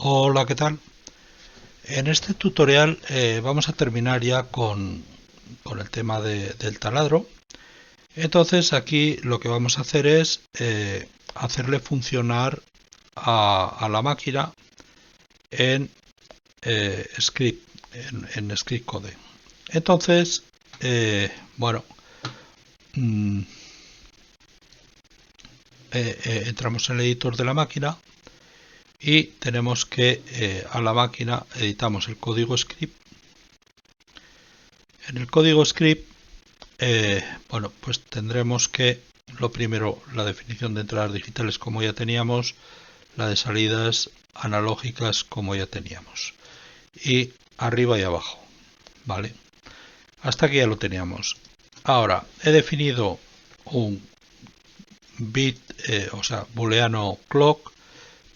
Hola, ¿qué tal? En este tutorial vamos a terminar ya con el tema del taladro. Entonces aquí lo que vamos a hacer es hacerle funcionar a la máquina en script, en script code. Entonces, bueno, mm, entramos en el editor de la máquina y tenemos que a la máquina editamos el código script. En el código script bueno, pues tendremos que, lo primero, la definición de entradas digitales como ya teníamos, la de salidas analógicas como ya teníamos, y arriba y abajo, ¿vale? Hasta aquí ya lo teníamos. Ahora, he definido un bit, o sea, booleano clock,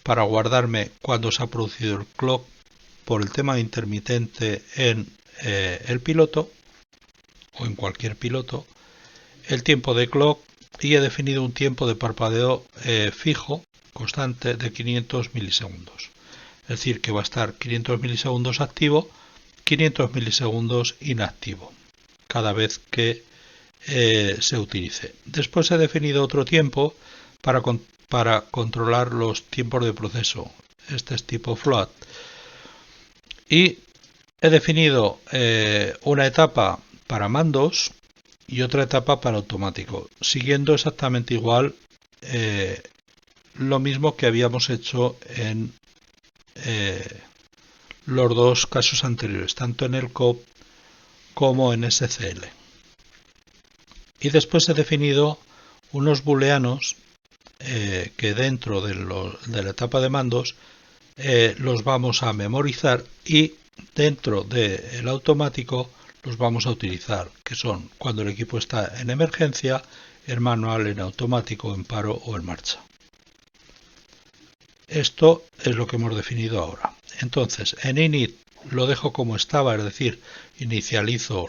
para guardarme cuando se ha producido el clock por el tema intermitente en el piloto, o en cualquier piloto, el tiempo de clock, y he definido un tiempo de parpadeo fijo, constante, de 500 milisegundos. Es decir, que va a estar 500 milisegundos activo, 500 milisegundos inactivo, cada vez que se utilice. Después he definido otro tiempo para controlar los tiempos de proceso. Este es tipo float. Y he definido una etapa para mandos y otra etapa para automático, siguiendo exactamente igual lo mismo que habíamos hecho en los dos casos anteriores, tanto en el COP como en SCL. Y después he definido unos booleanos que dentro de la etapa de mandos los vamos a memorizar, y dentro del automático los vamos a utilizar, que son cuando el equipo está en emergencia, en manual, en automático, en paro o en marcha. Esto es lo que hemos definido ahora. Entonces, en init lo dejo como estaba, es decir, inicializo,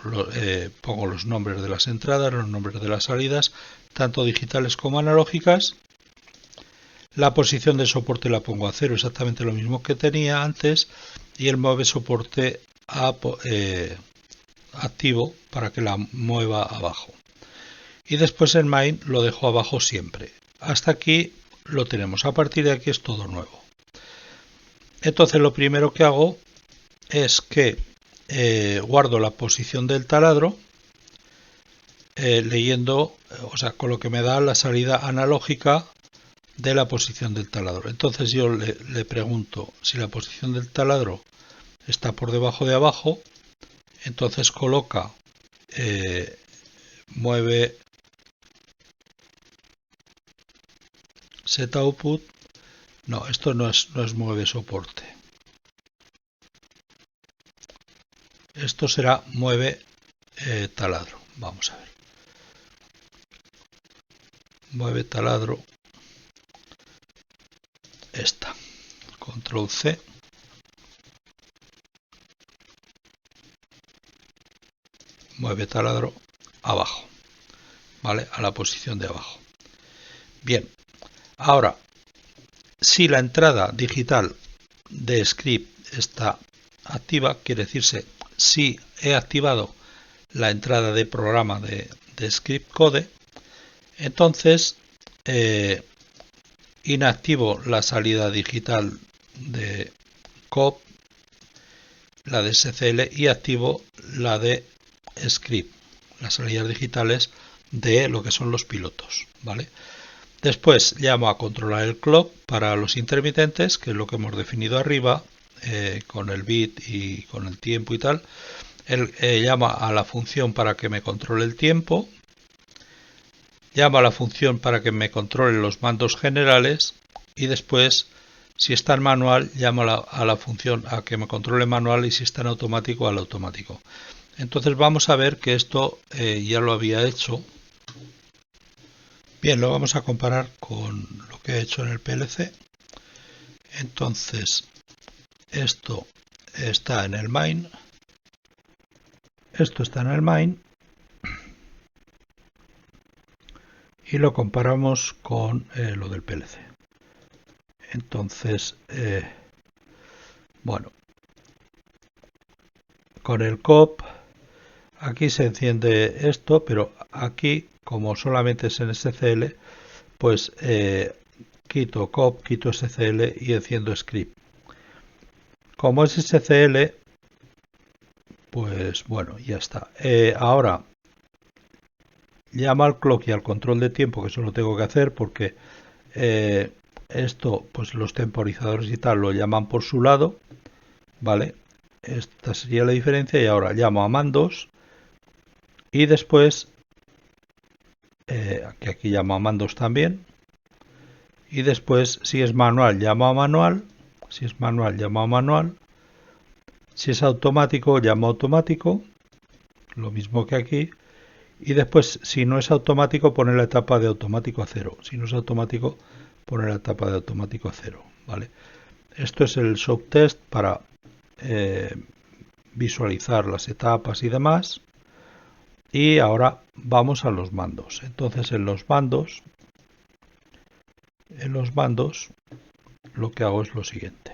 pongo los nombres de las entradas, los nombres de las salidas, tanto digitales como analógicas. La posición de soporte la pongo a 0, exactamente lo mismo que tenía antes, y el mueve soporte activo para que la mueva abajo. Y después el main lo dejo abajo siempre. Hasta aquí lo tenemos. A partir de aquí es todo nuevo. Entonces lo primero que hago es que guardo la posición del taladro leyendo, o sea, con lo que me da la salida analógica de la posición del taladro. Entonces yo le pregunto si la posición del taladro está por debajo de abajo, entonces coloca mueve set output. No, esto no es mueve soporte. Esto será mueve taladro. Vamos a ver. Mueve taladro. Esta. Control C. Mueve taladro abajo. ¿Vale? A la posición de abajo. Bien. Ahora, si la entrada digital de script está activa, quiere decirse si he activado la entrada de programa de script code, entonces inactivo la salida digital de COP, la de SCL, y activo la de script, las salidas digitales de lo que son los pilotos, ¿vale? Después llamo a controlar el clock para los intermitentes, que es lo que hemos definido arriba, con el bit y con el tiempo y tal. Él llama a la función para que me controle el tiempo, llama a la función para que me controle los mandos generales, y después, si está en manual, llama a la función a que me controle manual, y si está en automático, al automático. Entonces vamos a ver que esto ya lo había hecho. Bien, lo vamos a comparar con lo que he hecho en el PLC. Entonces, esto está en el main, esto está en el main, y lo comparamos con lo del PLC. Entonces, con el COP. Aquí se enciende esto, pero aquí, como solamente es en SCL, pues quito COP, quito SCL y enciendo script. Como es SCL, pues bueno, ya está. Ahora llama al clock y al control de tiempo, que eso lo tengo que hacer porque esto, pues los temporizadores y tal lo llaman por su lado, ¿vale? Esta sería la diferencia y ahora llamo a mandos y después, que aquí llamo a mandos también, y después si es manual llamo a manual, si es manual llamo a manual, si es automático llamo a automático, lo mismo que aquí, y después si no es automático pone la etapa de automático a 0, si no es automático pone la etapa de automático a 0, ¿vale? Esto es el subtest para visualizar las etapas y demás. Y ahora vamos a los mandos. Entonces en los mandos lo que hago es lo siguiente.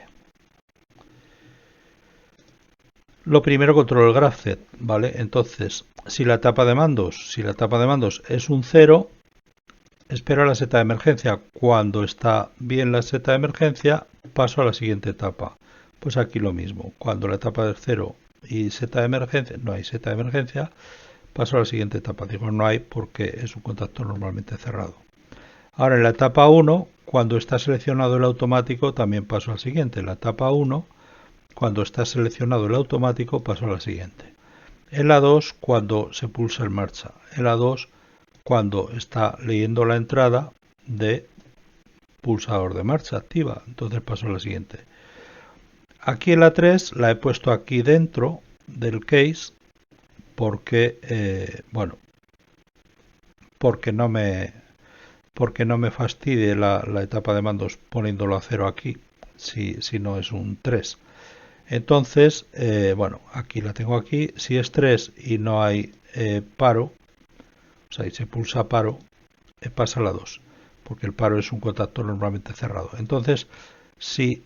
Lo primero controlo el GraphZet, ¿vale? Entonces, si la etapa de mandos es un 0, espero la seta de emergencia. Cuando está bien la seta de emergencia, paso a la siguiente etapa. Pues aquí lo mismo. Cuando la etapa es 0 y seta de emergencia, no hay seta de emergencia, paso a la siguiente etapa. Digo no hay porque es un contacto normalmente cerrado. Ahora en la etapa 1, cuando está seleccionado el automático, también paso al siguiente. En la etapa 1, cuando está seleccionado el automático, paso a la siguiente. En la 2, cuando se pulsa en marcha. En la 2, cuando está leyendo la entrada de pulsador de marcha activa. Entonces paso a la siguiente. Aquí en la 3 la he puesto aquí dentro del case porque, bueno, porque no me fastidie la etapa de mandos poniéndolo a 0 aquí, si no es un 3. Entonces, bueno, aquí la tengo aquí. Si es 3 y no hay paro, o sea, y se pulsa paro, pasa a la 2, porque el paro es un contacto normalmente cerrado. Entonces, si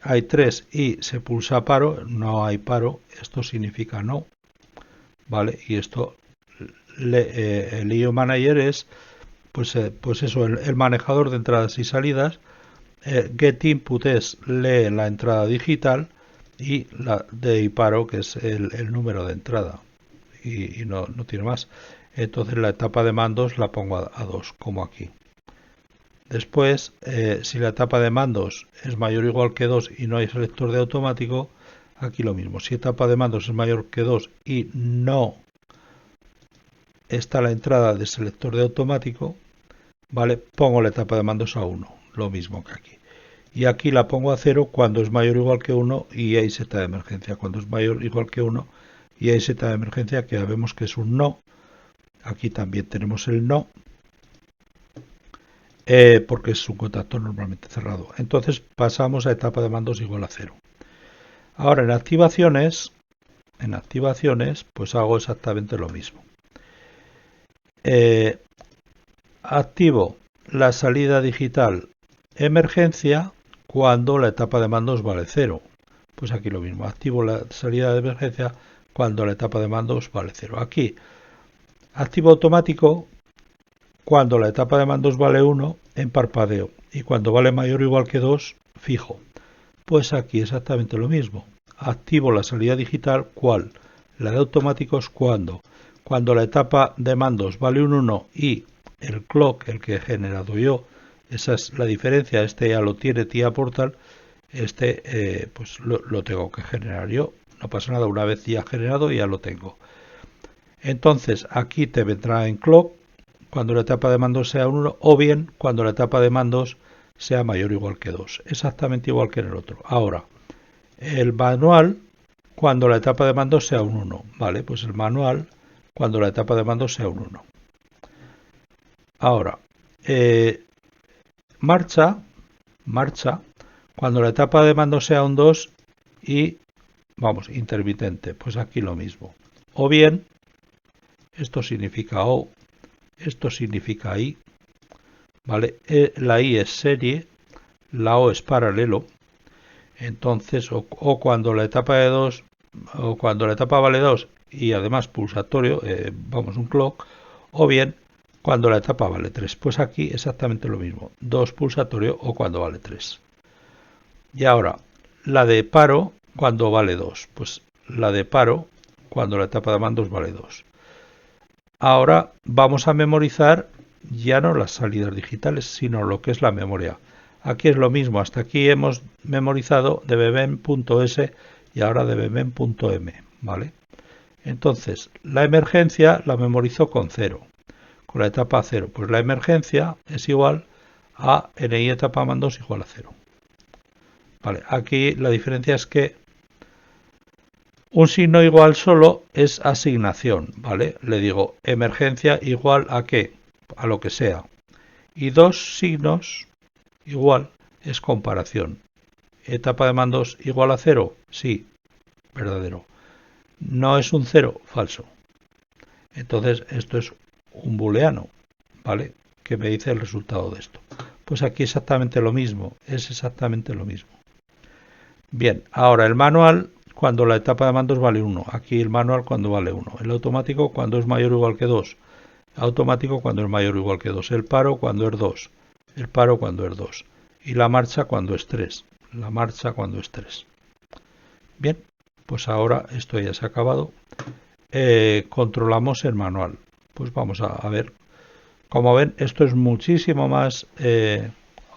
hay 3 y se pulsa paro, no hay paro, esto significa no, ¿vale? Y esto, el IO Manager es pues eso, el manejador de entradas y salidas. GetInput es lee la entrada digital y la de IPARO, que es el número de entrada, y no tiene más. Entonces la etapa de mandos la pongo a 2, como aquí. Después, si la etapa de mandos es mayor o igual que 2 y no hay selector de automático, aquí lo mismo. Si etapa de mandos es mayor que 2 y no está la entrada de selector de automático, ¿vale? Pongo la etapa de mandos a 1, lo mismo que aquí. Y aquí la pongo a 0 cuando es mayor o igual que 1 y hay seta de emergencia. Cuando es mayor o igual que 1 y hay seta de emergencia, que ya vemos que es un no. Aquí también tenemos el no, porque es un contacto normalmente cerrado. Entonces pasamos a etapa de mandos igual a 0. Ahora en activaciones, pues hago exactamente lo mismo. Activo la salida digital emergencia cuando la etapa de mandos vale 0. Pues aquí lo mismo, activo la salida de emergencia cuando la etapa de mandos vale 0. Aquí, activo automático cuando la etapa de mandos vale 1 en parpadeo y cuando vale mayor o igual que 2 fijo. Pues aquí exactamente lo mismo. Activo la salida digital, ¿cuál? La de automáticos cuando la etapa de mandos vale un 1 y el clock, el que he generado yo, esa es la diferencia, este ya lo tiene TIA Portal, este pues lo tengo que generar yo, no pasa nada, una vez ya generado ya lo tengo. Entonces aquí te vendrá en clock cuando la etapa de mandos sea 1 o bien cuando la etapa de mandos sea mayor o igual que 2, exactamente igual que en el otro. Ahora, el manual cuando la etapa de mandos sea un 1, vale, pues el manual cuando la etapa de mandos sea un 1. Ahora, marcha cuando la etapa de mando sea un 2 y, vamos, intermitente, pues aquí lo mismo. O bien, esto significa O, esto significa I, ¿vale? La I es serie, la O es paralelo, entonces, o cuando la etapa de 2 o cuando la etapa vale 2 y además pulsatorio, vamos, un clock, o bien cuando la etapa vale 3. Pues aquí exactamente lo mismo, 2 pulsatorio o cuando vale 3. Y ahora, la de paro cuando vale 2. Pues la de paro cuando la etapa de mandos vale 2. Ahora vamos a memorizar ya no las salidas digitales, sino lo que es la memoria. Aquí es lo mismo, hasta aquí hemos memorizado dbbem.s y ahora dbbem.m, ¿vale? Entonces, la emergencia la memorizo con 0, con la etapa 0. Pues la emergencia es igual a ni etapa mandos igual a 0. Vale, aquí la diferencia es que un signo igual solo es asignación, ¿vale? Le digo emergencia igual a qué, a lo que sea. Y dos signos igual es comparación. Etapa de mandos igual a 0, sí, verdadero. No es un 0, falso. Entonces esto es un booleano, ¿vale? Que me dice el resultado de esto. Pues aquí exactamente lo mismo, es exactamente lo mismo. Bien, ahora el manual cuando la etapa de mandos vale 1. Aquí el manual cuando vale 1. El automático cuando es mayor o igual que 2. Automático cuando es mayor o igual que 2. El paro cuando es 2. El paro cuando es 2. Y la marcha cuando es 3. La marcha cuando es 3. Bien, pues ahora esto ya se ha acabado. Controlamos el manual. Pues vamos a ver. Como ven, esto es muchísimo más,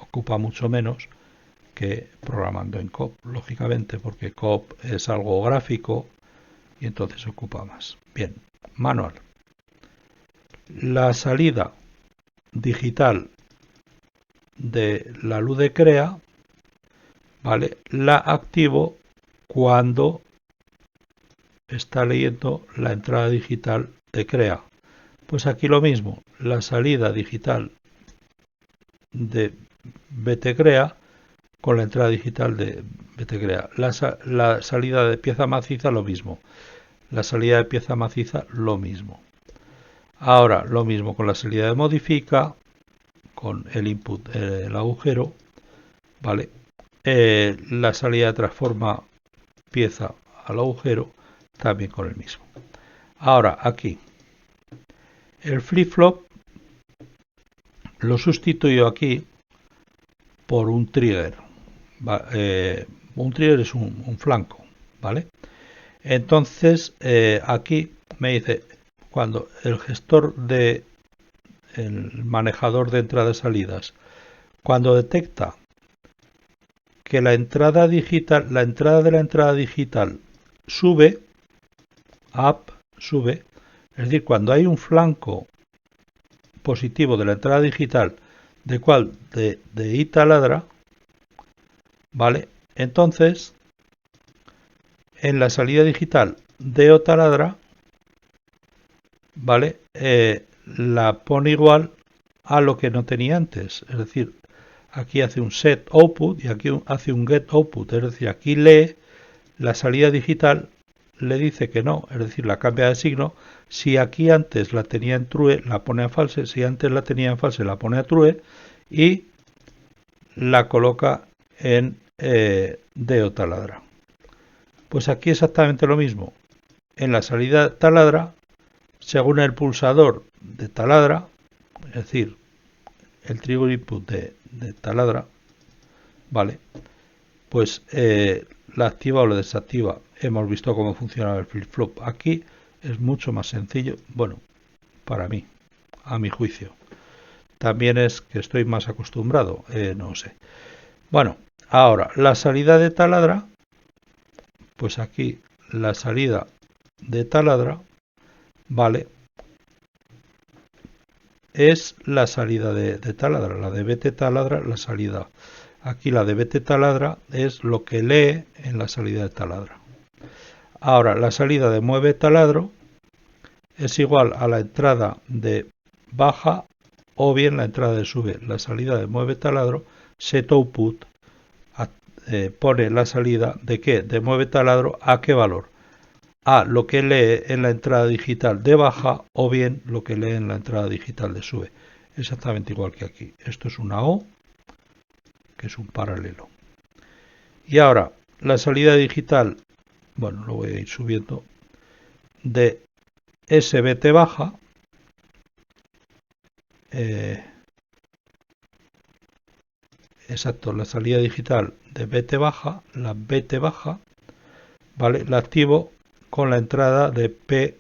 ocupa mucho menos que programando en COP, lógicamente, porque COP es algo gráfico y entonces ocupa más. Bien, manual. La salida digital de la luz de CREA, ¿vale? La activo cuando está leyendo la entrada digital de CREA. Pues aquí lo mismo, la salida digital de BTCREA con la entrada digital de BTCREA. La salida de pieza maciza lo mismo. La salida de pieza maciza lo mismo. Ahora lo mismo con la salida de modifica, con el input, el agujero, ¿vale? La salida de transforma pieza al agujero, también con el mismo. Ahora aquí, el flip-flop lo sustituyo aquí por un trigger. Un trigger es un flanco, ¿vale? Entonces, aquí me dice, cuando el gestor de el manejador de entradas y salidas, cuando detecta que la entrada digital, la entrada de la entrada digital sube, up, sube, es decir, cuando hay un flanco positivo de la entrada digital de cual de I taladra, ¿vale? Entonces, en la salida digital de O taladra, ¿vale? La pone igual a lo que no tenía antes, es decir, aquí hace un set output y aquí hace un get output, es decir, aquí lee la salida digital, le dice que no, es decir, la cambia de signo. Si aquí antes la tenía en true, la pone a false, si antes la tenía en false, la pone a true y la coloca en DO taladra. Pues aquí exactamente lo mismo. En la salida taladra, según el pulsador de taladra, es decir, el trigger input de taladra, ¿vale? Pues la activa o la desactiva. Hemos visto cómo funcionaba el flip-flop. Aquí es mucho más sencillo, bueno, para mí, a mi juicio. También es que estoy más acostumbrado, no sé. Bueno, ahora, la salida de taladra, pues aquí la salida de taladra, vale, es la salida de taladra, la de BT taladra, la salida. Aquí la de BT taladra es lo que lee en la salida de taladra. Ahora, la salida de mueve taladro es igual a la entrada de baja o bien la entrada de sube. La salida de mueve taladro, set output, pone la salida de qué, de mueve taladro a qué valor. A lo que lee en la entrada digital de baja o bien lo que lee en la entrada digital de sube. Exactamente igual que aquí. Esto es una O, que es un paralelo. Y ahora, la salida digital bueno, lo voy a ir subiendo, de SBT baja, exacto, la salida digital de BT baja, la BT baja, ¿vale? La activo con la entrada de P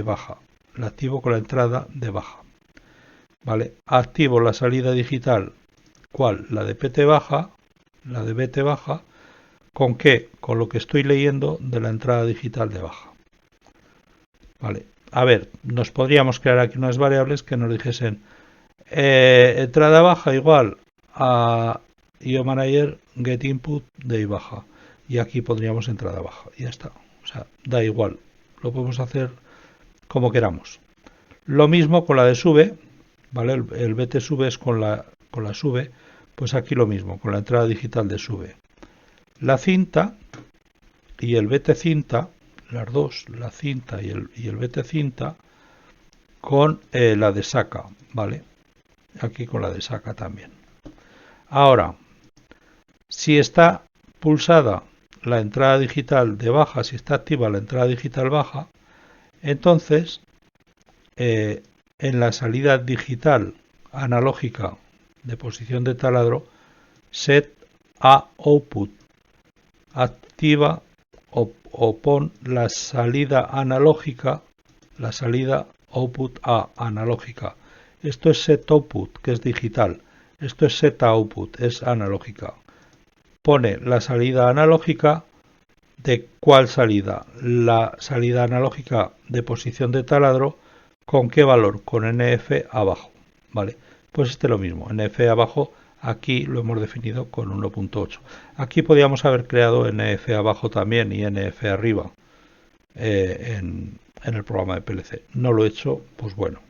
baja, la activo con la entrada de baja, ¿vale? Activo la salida digital, ¿cuál? La de PT baja, la de BT baja, ¿con qué? Con lo que estoy leyendo de la entrada digital de baja, ¿vale? A ver, nos podríamos crear aquí unas variables que nos dijesen entrada baja igual a IOManager get input de I baja, y aquí pondríamos entrada baja y ya está, o sea, da igual, lo podemos hacer como queramos. Lo mismo con la de sube, ¿vale? El BT sube es con la sube, pues aquí lo mismo, con la entrada digital de sube. La cinta y el BT cinta, las dos, la cinta y el BT cinta, con la de saca, ¿vale? Aquí con la de saca también. Ahora, si está pulsada la entrada digital de baja, si está activa la entrada digital baja, entonces en la salida digital analógica de posición de taladro, set a output, activa o pon la salida analógica, la salida output a analógica. Esto es set output, que es digital. Esto es set output, es analógica. Pone la salida analógica. ¿De cuál salida? La salida analógica de posición de taladro. ¿Con qué valor? Con NF abajo. ¿Vale? Pues este es lo mismo. NF abajo, aquí lo hemos definido con 1.8. Aquí podríamos haber creado NF abajo también y NF arriba en el programa de PLC. No lo he hecho, pues bueno.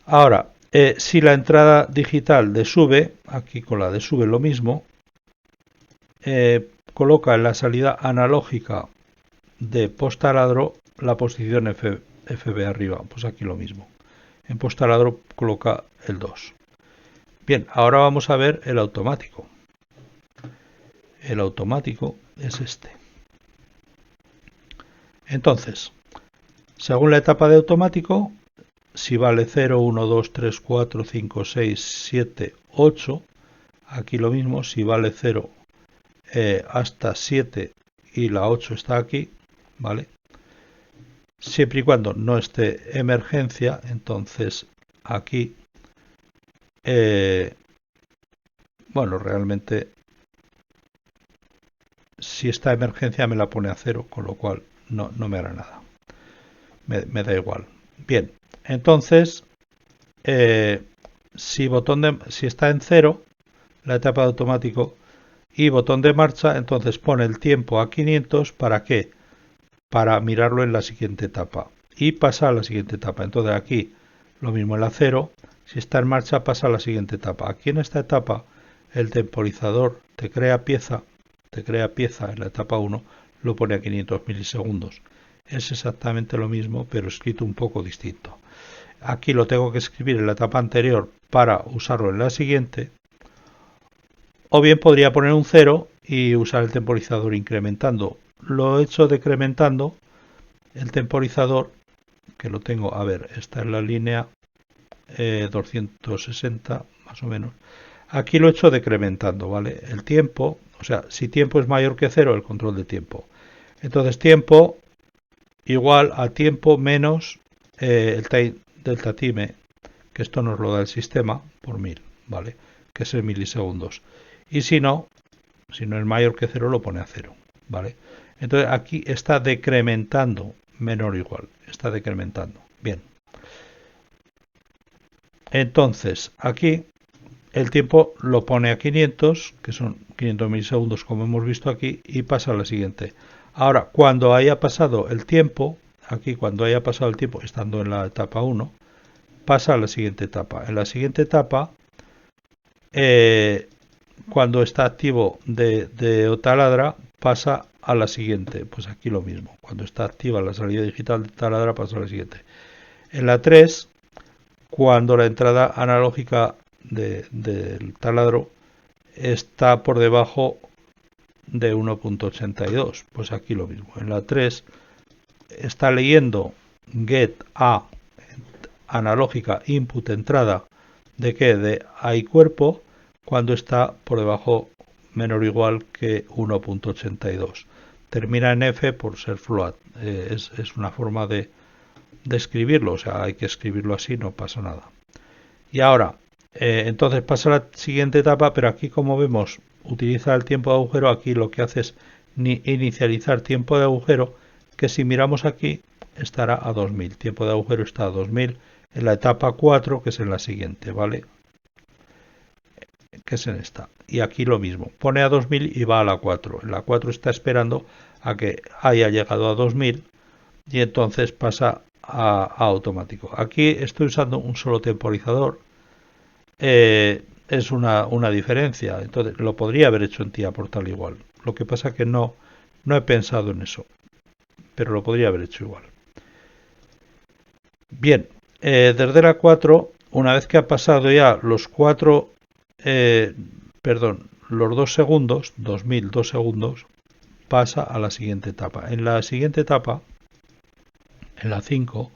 Ahora, si la entrada digital de sube, aquí con la de sube lo mismo, coloca en la salida analógica de post-taladro la posición FB arriba, pues aquí lo mismo. En post-taladro coloca el 2. Bien, ahora vamos a ver el automático. El automático es este. Entonces, según la etapa de automático, si vale 0, 1, 2, 3, 4, 5, 6, 7, 8, aquí lo mismo, si vale 0 hasta 7 y la 8 está aquí, ¿vale? Siempre y cuando no esté emergencia, entonces aquí, bueno, realmente si está emergencia me la pone a 0, con lo cual no me hará nada, me da igual. Bien, entonces si está en 0 la etapa de automático y botón de marcha, entonces pone el tiempo a 500, ¿para qué? Para mirarlo en la siguiente etapa y pasa a la siguiente etapa. Entonces aquí lo mismo en la 0, si está en marcha pasa a la siguiente etapa. Aquí en esta etapa el temporizador te crea pieza en la etapa 1, lo pone a 500 milisegundos. Es exactamente lo mismo, pero escrito un poco distinto. Aquí lo tengo que escribir en la etapa anterior para usarlo en la siguiente, o bien podría poner un 0 y usar el temporizador incrementando. Lo he hecho decrementando el temporizador, que lo tengo, a ver, está en la línea 260 más o menos. Aquí lo he hecho decrementando, ¿vale? El tiempo, o sea, si tiempo es mayor que 0, el control de tiempo. Entonces tiempo igual a tiempo menos el time delta time, que esto nos lo da el sistema por 1000, ¿vale? Que es en milisegundos. Y si no es mayor que 0, lo pone a 0, ¿vale? Entonces aquí está decrementando menor o igual, está decrementando. Bien. Entonces aquí el tiempo lo pone a 500, que son 500 milisegundos como hemos visto aquí, y pasa a la siguiente. Ahora, cuando haya pasado el tiempo, aquí cuando haya pasado el tiempo, estando en la etapa 1, pasa a la siguiente etapa. En la siguiente etapa, cuando está activo de taladra, pasa a la siguiente. Pues aquí lo mismo. Cuando está activa la salida digital de taladra, pasa a la siguiente. En la 3, cuando la entrada analógica del taladro está por debajo de 1.82. Pues aquí lo mismo. En la 3 está leyendo get a analógica input entrada de qué, de a y cuerpo, cuando está por debajo menor o igual que 1.82. Termina en f por ser float. Es una forma de escribirlo, o sea, hay que escribirlo así, no pasa nada. Y ahora, entonces pasa a la siguiente etapa, pero aquí, como vemos, utiliza el tiempo de agujero. Aquí lo que hace es inicializar tiempo de agujero, que si miramos aquí estará a 2000. Tiempo de agujero está a 2000 en la etapa 4, que es en la siguiente, ¿vale? Que es en esta. Y aquí lo mismo, pone a 2000 y va a la 4. En la 4 está esperando a que haya llegado a 2000 y entonces pasa a automático. Aquí estoy usando un solo temporizador. Es una diferencia. Entonces lo podría haber hecho en TIA Portal igual. Lo que pasa que no he pensado en eso, pero lo podría haber hecho igual. Bien, desde la 4, una vez que ha pasado ya los 4, los 2 segundos, 2002 segundos, pasa a la siguiente etapa. En la siguiente etapa, en la 5,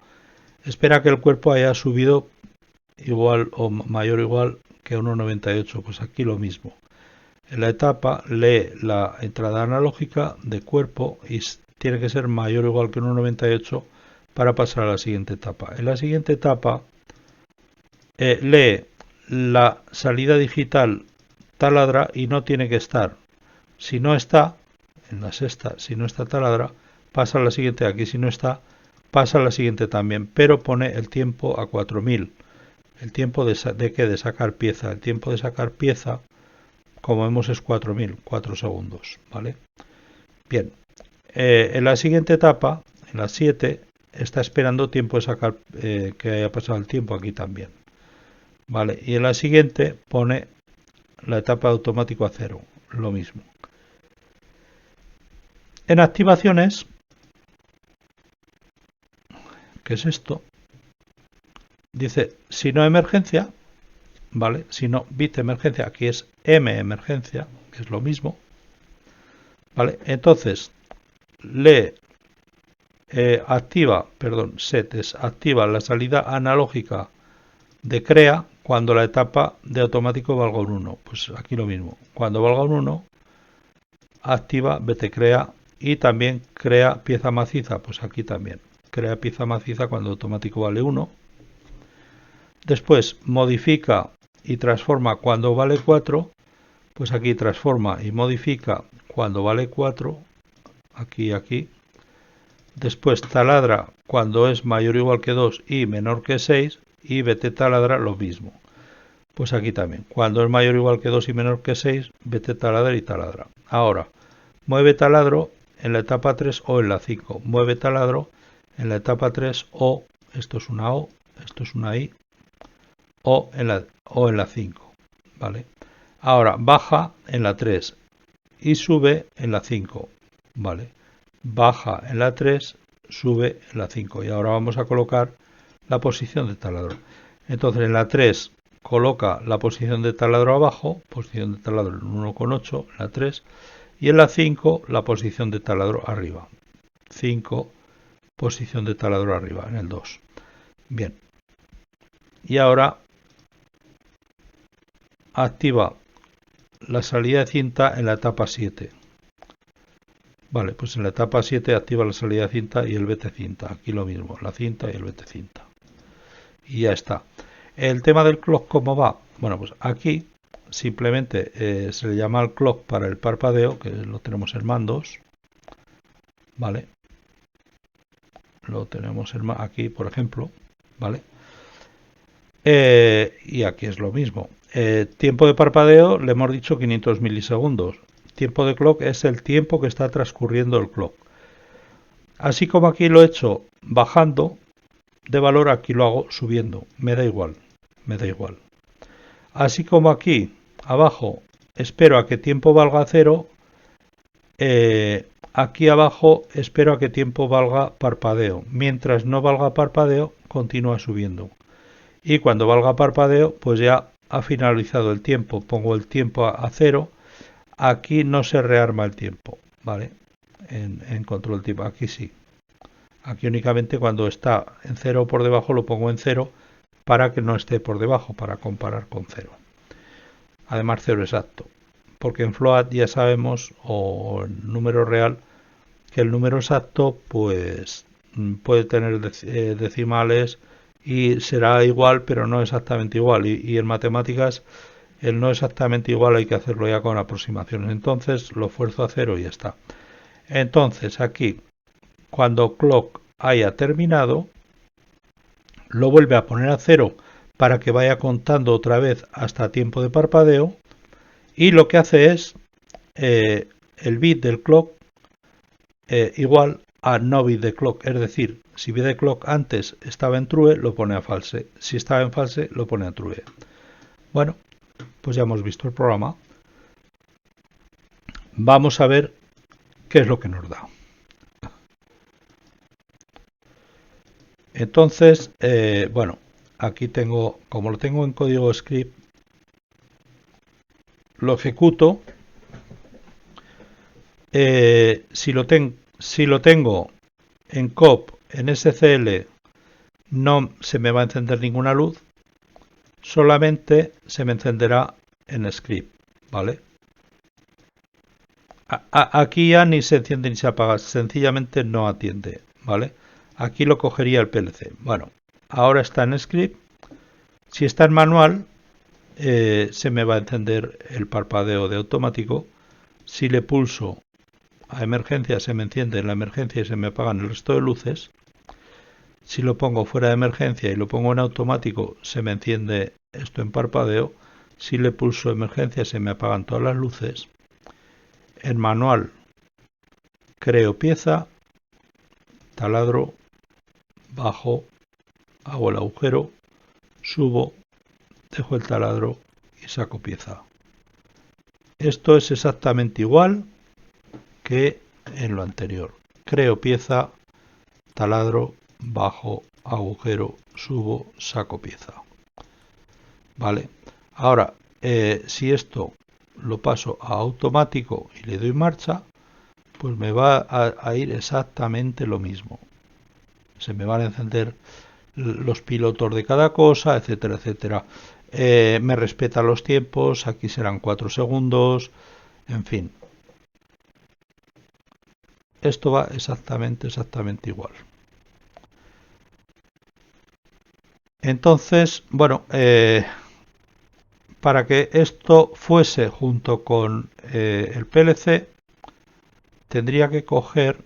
espera que el cuerpo haya subido igual o mayor o igual que 1,98. Pues aquí lo mismo. En la etapa lee la entrada analógica de cuerpo y tiene que ser mayor o igual que 1,98 para pasar a la siguiente etapa. En la siguiente etapa lee la salida digital taladra y no tiene que estar. Si no está, en la sexta, si no está taladra, pasa a la siguiente. Aquí si no está, pasa a la siguiente también, pero pone el tiempo a 4000. El tiempo de sacar pieza. El tiempo de sacar pieza, como vemos, es 4000, 4 segundos, ¿vale? Bien, en la siguiente etapa, en la 7, está esperando tiempo de sacar, que haya pasado el tiempo aquí también, ¿vale? Y en la siguiente pone la etapa de automático a 0, lo mismo. En activaciones, ¿qué es esto? Dice, si no emergencia, ¿vale? Si no bit emergencia, aquí es M emergencia, que es lo mismo, ¿vale? Entonces, activa la salida analógica de crea cuando la etapa de automático valga un 1. Pues aquí lo mismo. Cuando valga un 1, activa btcrea y también crea pieza maciza. Pues aquí también. Crea pieza maciza cuando automático vale 1. Después modifica y transforma cuando vale 4. Pues aquí transforma y modifica cuando vale 4. Aquí y aquí. Después taladra cuando es mayor o igual que 2 y menor que 6. Y bt taladra lo mismo. Pues aquí también. Cuando es mayor o igual que 2 y menor que 6, bt taladra y taladra. Ahora, mueve taladro en la etapa 3 o en la 5. Mueve taladro en la etapa 3 o, esto es una O, esto es una I, o en la 5. ¿Vale? Ahora, baja en la 3 y sube en la 5. ¿Vale? Baja en la 3, sube en la 5. Y ahora vamos a colocar la posición de taladro. Entonces en la 3 coloca la posición de taladro abajo, posición de taladro en 1,8, en la 3, y en la 5 la posición de taladro arriba. 5, posición de taladro arriba, en el 2. Bien. Y ahora activa la salida de cinta en la etapa 7. Vale, pues en la etapa 7 activa la salida de cinta y el vt cinta. Aquí lo mismo, la cinta y el vt cinta. Y ya está. El tema del clock, ¿cómo va? Bueno, pues aquí simplemente se le llama al clock para el parpadeo, que lo tenemos en mandos. Vale. Lo tenemos aquí, por ejemplo. Vale. Y aquí es lo mismo. Tiempo de parpadeo le hemos dicho 500 milisegundos. Tiempo de clock es el tiempo que está transcurriendo el clock. Así como aquí lo he hecho bajando de valor, aquí lo hago subiendo. Me da igual. Así como aquí abajo espero a que tiempo valga 0, aquí abajo espero a que tiempo valga parpadeo. Mientras no valga parpadeo, continúa subiendo. Y cuando valga parpadeo, pues ya ha finalizado el tiempo. Pongo el tiempo a 0. aquí no se rearma el tiempo, ¿vale? En control tiempo, aquí sí. Aquí únicamente cuando está en 0 o por debajo lo pongo en 0 para que no esté por debajo, para comparar con 0. Además 0 exacto, porque en float ya sabemos, o en número real, que el número exacto pues puede tener decimales y será igual pero no exactamente igual, y en matemáticas el no exactamente igual hay que hacerlo ya con aproximaciones, entonces lo fuerzo a 0 y ya está. Entonces aquí cuando clock haya terminado lo vuelve a poner a 0 para que vaya contando otra vez hasta tiempo de parpadeo, y lo que hace es el bit del clock igual a no bit de clock, es decir, si bit de clock antes estaba en true, lo pone a false, si estaba en false, lo pone a true. Bueno, pues ya hemos visto el programa. Vamos a ver qué es lo que nos da. Entonces, bueno, aquí tengo, como lo tengo en código script, lo ejecuto. Si lo tengo en COP, en SCL, no se me va a encender ninguna luz, solamente se me encenderá en script, ¿vale? Aquí ya ni se enciende ni se apaga, sencillamente no atiende, ¿vale? Aquí lo cogería el PLC. Bueno, ahora está en script. Si está en manual, se me va a encender el parpadeo de automático. Si le pulso a emergencia, se me enciende en la emergencia y se me apagan el resto de luces. Si lo pongo fuera de emergencia y lo pongo en automático, se me enciende esto en parpadeo. Si le pulso emergencia, se me apagan todas las luces. En manual, creo pieza, taladro, bajo, hago el agujero, subo, dejo el taladro y saco pieza. Esto es exactamente igual que en lo anterior. Creo pieza, taladro, bajo, agujero, subo, saco pieza. Vale. Ahora, si esto lo paso a automático y le doy marcha, pues me va a ir exactamente lo mismo. Se me van a encender los pilotos de cada cosa, etcétera, etcétera. Me respeta los tiempos, aquí serán 4 segundos, en fin. Esto va exactamente igual. Entonces, bueno, para que esto fuese junto con el PLC, tendría que coger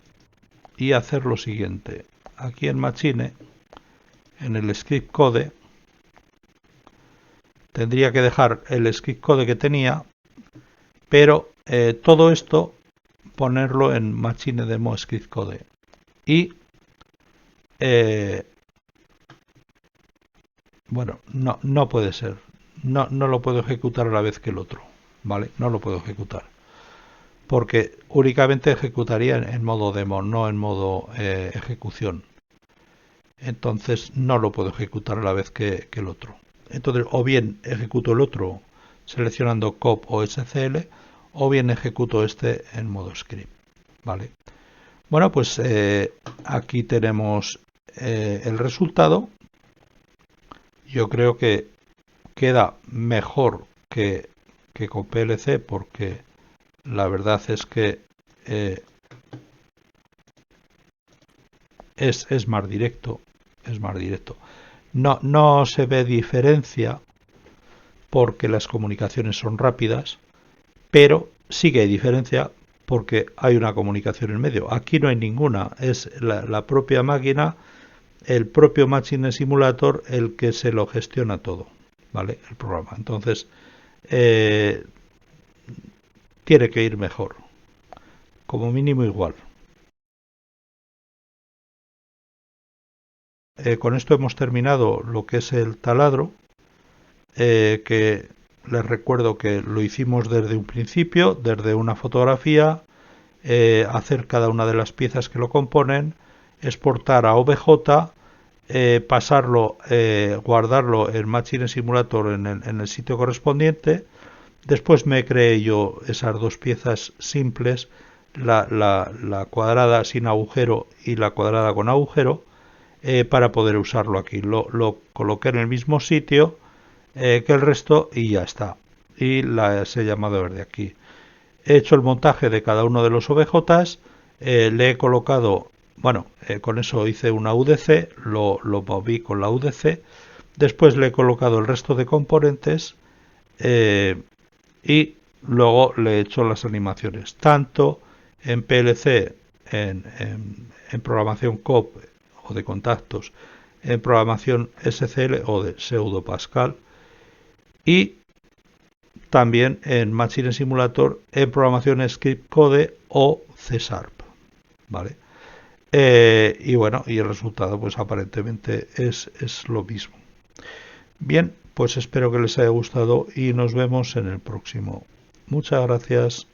y hacer lo siguiente. Aquí en Machine, en el script code, tendría que dejar el script code que tenía, pero todo esto ponerlo en Machine Demo Script Code. Y bueno, no puede ser. No lo puedo ejecutar a la vez que el otro. ¿Vale? No lo puedo ejecutar. Porque únicamente ejecutaría en modo demo, no en modo ejecución. Entonces no lo puedo ejecutar a la vez que el otro. Entonces o bien ejecuto el otro seleccionando COP o SCL, o bien ejecuto este en modo script. ¿Vale? Bueno, pues aquí tenemos el resultado. Yo creo que queda mejor que con PLC, porque la verdad es que es más directo. Es más directo. No se ve diferencia porque las comunicaciones son rápidas, pero sí que hay diferencia porque hay una comunicación en medio. Aquí no hay ninguna, es la propia máquina, el propio Machine Simulator el que se lo gestiona todo, ¿vale? El programa. Entonces, tiene que ir mejor, como mínimo igual. Con esto hemos terminado lo que es el taladro, que les recuerdo que lo hicimos desde un principio, desde una fotografía, hacer cada una de las piezas que lo componen, exportar a OBJ, pasarlo, guardarlo en Machine Simulator en el sitio correspondiente, Después me creé yo esas dos piezas simples, la cuadrada sin agujero y la cuadrada con agujero, para poder usarlo aquí. Lo coloqué en el mismo sitio que el resto y ya está. Y las he llamado desde aquí. He hecho el montaje de cada uno de los OBJs, le he colocado, bueno, con eso hice una UDC, lo moví con la UDC, después le he colocado el resto de componentes y luego le he hecho las animaciones, tanto en PLC, en programación COP o de contactos, en programación SCL o de pseudo Pascal y también en Machine Simulator en programación Script Code o C Sharp, ¿vale? Y bueno, y el resultado pues aparentemente es lo mismo. Bien, pues espero que les haya gustado y nos vemos en el próximo. Muchas gracias.